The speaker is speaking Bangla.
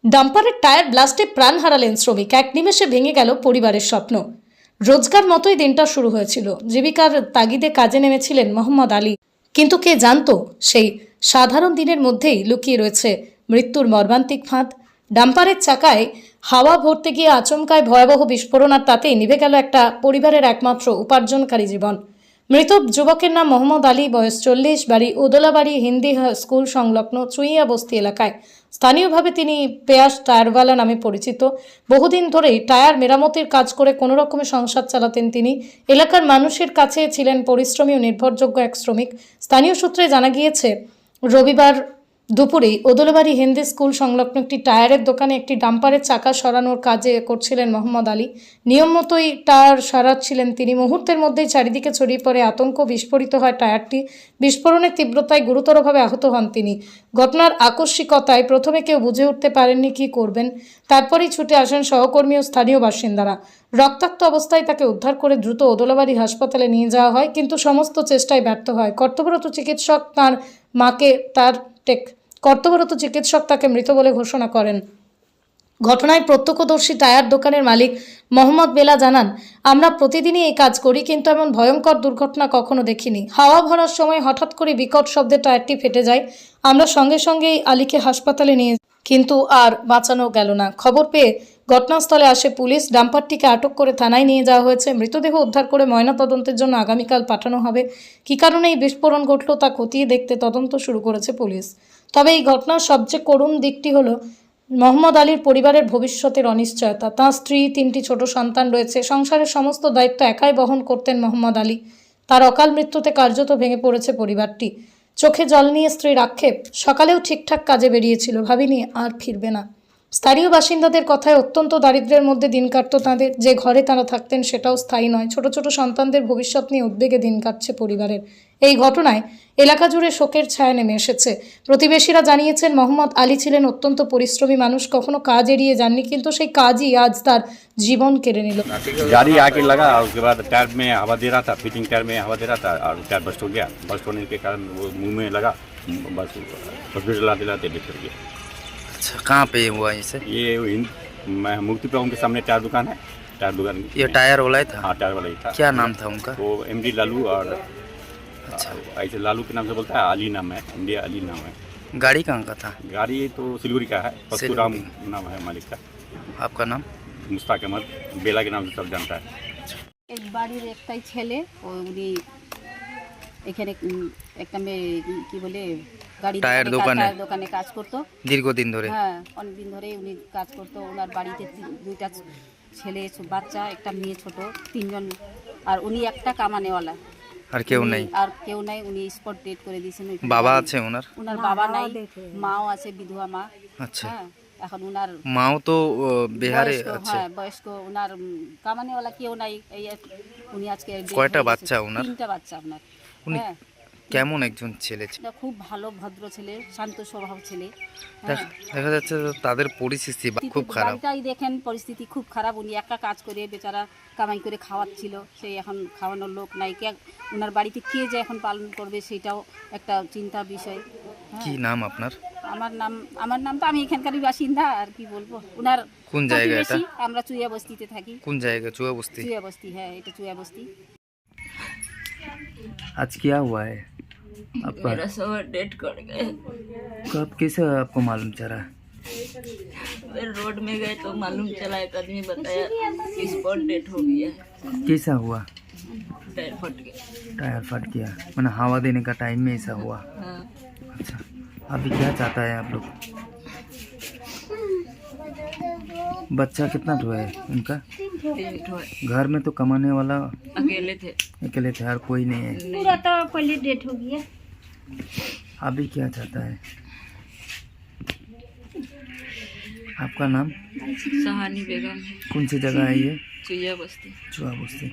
ডাম্পারের টায়ার ব্লাস্টে প্রাণ হারালেন শ্রমিক। এক নিমেষে ভেঙে গেল পরিবারের স্বপ্ন। রোজগার মতোই দিনটা শুরু হয়েছিল। জীবিকার তাগিদে কাজে নেমেছিলেন মোহাম্মদ আলী। কিন্তু কে জানতো সেই সাধারণ দিনের মধ্যেই লুকিয়ে রয়েছে মৃত্যুর মর্মান্তিক ফাঁদ। ডাম্পারের চাকায় হাওয়া ভরতে গিয়ে আচমকায় ভয়াবহ বিস্ফোরণ, আর তাতেই নিভে গেল একটা পরিবারের একমাত্র উপার্জনকারী জীবন। মৃত যুবকের নাম মোহাম্মদ আলী, বয়স 40, বাড়ি ওদলাবাড়ি হিন্দি স্কুল সংলগ্ন চুইয়া বস্তি এলাকায়। স্থানীয়ভাবে তিনি পেয়াস টায়ারওয়ালা নামে পরিচিত। বহুদিন ধরেই টায়ার মেরামতির কাজ করে কোনো রকমে সংসার চালাতেন তিনি। এলাকার মানুষের কাছে ছিলেন পরিশ্রমী ও নির্ভরযোগ্য এক শ্রমিক। স্থানীয় সূত্রে জানা গিয়েছে, রবিবার দুপুরে ওদলাবাড়ি হিন্দি স্কুল সংলগ্ন একটি টায়ারের দোকানে একটি ডাম্পারের চাকা সরানোর কাজে করছিলেন মোহাম্মদ আলী। নিয়ম মতোই টায়ার সারাচ্ছিলেন তিনি। মুহূর্তের মধ্যেই চারিদিকে ছড়িয়ে পড়ে আতঙ্ক। বিস্ফোরিত হয় টায়ারটি। বিস্ফোরণের তীব্রতায় গুরুতরভাবে আহত হন তিনি। ঘটনার আকস্মিকতায় প্রথমে কেউ বুঝে উঠতে পারেননি কী করবেন। তারপরেই ছুটে আসেন সহকর্মী ও স্থানীয় বাসিন্দারা। রক্তাক্ত অবস্থায় তাকে উদ্ধার করে দ্রুত ওদলাবাড়ি হাসপাতালে নিয়ে যাওয়া হয়, কিন্তু সমস্ত চেষ্টায় ব্যর্থ হয়। কর্তব্যরত চিকিৎসক তাকে মৃত বলে ঘোষণা করেন। ঘটনায় প্রত্যক্ষদর্শী টায়ার দোকানের মালিক মোহাম্মদ বেলা জানান, আমরা প্রতিদিনই এই কাজ করি, কিন্তু এমন ভয়ঙ্কর দুর্ঘটনা কখনো দেখিনি। হাওয়া ভরার সময় হঠাৎ করে বিকট শব্দে টায়ারটি ফেটে যায়। আমরা সঙ্গে সঙ্গেই আলীকে হাসপাতালে নিয়ে, কিন্তু আর বাঁচানো গেল না। খবর পেয়ে ঘটনাস্থলে আসে পুলিশ। ডাম্পারটিকে আটক করে থানায় নিয়ে যাওয়া হয়েছে। মৃতদেহ উদ্ধার করে ময়নাতদন্তের জন্য আগামীকাল পাঠানো হবে। কী কারণে এই বিস্ফোরণ ঘটল তা খতিয়ে দেখতে তদন্ত শুরু করেছে পুলিশ। তবে এই ঘটনার সবচেয়ে করুণ দিকটি হলো মোহাম্মদ আলীর পরিবারের ভবিষ্যতের অনিশ্চয়তা। তাঁর স্ত্রী, 3টি ছোট সন্তান রয়েছে। সংসারের সমস্ত দায়িত্ব একাই বহন করতেন মোহাম্মদ আলী। তার অকাল মৃত্যুতে কার্যত ভেঙে পড়েছে পরিবারটি। চোখে জল নিয়ে স্ত্রীর আক্ষেপ, সকালেও ঠিকঠাক কাজে বেরিয়েছিল, ভাবিনি আর ফিরবে না। স্থানীয় বাসিন্দাদের কথায় অত্যন্ত দারিদ্র্যের মধ্যে দিন কাটত তাঁদের। যে ঘরে তারা থাকতেন সেটাও স্থায়ী নয়। ছোট ছোট সন্তানদের ভবিষ্যৎ নিয়ে উদ্বেগে দিন কাটছে পরিবারের। এই ঘটনায় এলাকা জুড়ে শোকের ছায়া নেমে এসেছে। প্রতিবেশীরা জানিয়েছেন, মোহাম্মদ আলী ছিলেন অত্যন্ত পরিশ্রমী মানুষ, কখনো কাজ এড়িয়ে যাননি, কিন্তু সেই কাজই আজ তার জীবন কেড়ে নিল। गाड़ी आके लगा और उसके बाद टायर में हवा दे रहा था, फिटिंग टायर में हवा दे रहा था और टायर बस्ट हो गया। बस्ट होने के कारण वो मुंह में लगा, बस हॉस्पिटल लाते लाते डेथ हो गया। अच्छा, कहाँ पे हुआ इसे? ये मुक्ति पे उनके सामने टायर दुकान है, टायर दुकान। ये टायर वाला ही था? हाँ, टायर वाला ही था। क्या नाम था उनका? वो MD लालू, और अच्छा, ऐसे लालू के नाम से बोलता है, अली नाम है, MD अली नाम है। गाड़ी कहाँ का था? गाड़ी तो सिलगुड़ी का है, परशुराम नाम है मालिक का। आपका नाम? मुश्ताक अहमद, बेला के नाम से सब जानता है। এক বাড়ির একটাই ছেলে, উনি এখানে একটা মেয়ে কি বলে গাড়ি টায়ার দোকানে কাজ করতো দীর্ঘদিন ধরে? হ্যাঁ, অনেকদিন ধরে উনি কাজ করতো। ওনার বাড়িতে 2টা ছেলে, বাচ্চা, একটা মেয়ে, ছোট, 3জন, আর উনি একটা কামানেওয়ালা। আর কেউ নেই? আর কেউ নাই। উনি স্পট ডেট করে দিয়েছেন। বাবা আছে ওনার? ওনার বাবা নাই, মাও আছে, বিধবা মা। আচ্ছা, হ্যাঁ, এখন ওনার মাও তো বিহারে বয়স্ক, আছে? হ্যাঁ বয়স্ক। ওনার কামানেওয়ালা কেউ নাই। এই উনি আজকে কয়টা বাচ্চা ওনার? 3টা বাচ্চা ওনার। উনি হ্যাঁ, কেমন একজন ছেলে ছিল? খুব ভালো ভদ্র ছেলে, শান্ত স্বভাব ছেলে। দেখা যাচ্ছে যে তাদের পরিস্থিতি খুব খারাপ। বাড়িটাই দেখেন, পরিস্থিতি খুব খারাপ। উনি একা কাজ করে বেচারা কামাই করে খাওয়াচ্ছিল। সেই এখন খাওয়ানোর লোক নাই। ওনার বাড়িতে কে যে এখন পালন করবে সেটাও একটা চিন্তার বিষয়। কি নাম আপনার? আমার নাম তো, আমি এখানকারই বাসিন্দা, আর কি বলবো। ওনার কোন জায়গা এটা? আমরা চুইয়া বস্তিতে থাকি। কোন জায়গা? চুয়া বস্তি? চুইয়া বস্তি, হ্যাঁ, এটা চুইয়া বস্তি। आज क्या हुआ है आपका? मेरा सवर डेट कर गए। कब, कैसे आपको मालूम चला? फिर रोड में गए तो मालूम चला, एक आदमी बताया कि स्पॉट डेट हो गया, कैसा हुआ? टायर फट गया। टायर फट गया, मैंने हवा देने का टाइम में ऐसा हुआ? हाँ, अच्छा, अभी क्या चाहता है आप लोग? बच्चा कितना तो है उनका? 3 ठो है। घर में तो कमाने वाला अकेले थे। अकेले थे, और कोई नहीं है? पूरा तो पहले डेट हो गया। अभी क्या चाहता है? आपका नाम? सहानी बेगम है। कौन सी जगह है ये? चुइया बस्ती। चुआ बस्ती।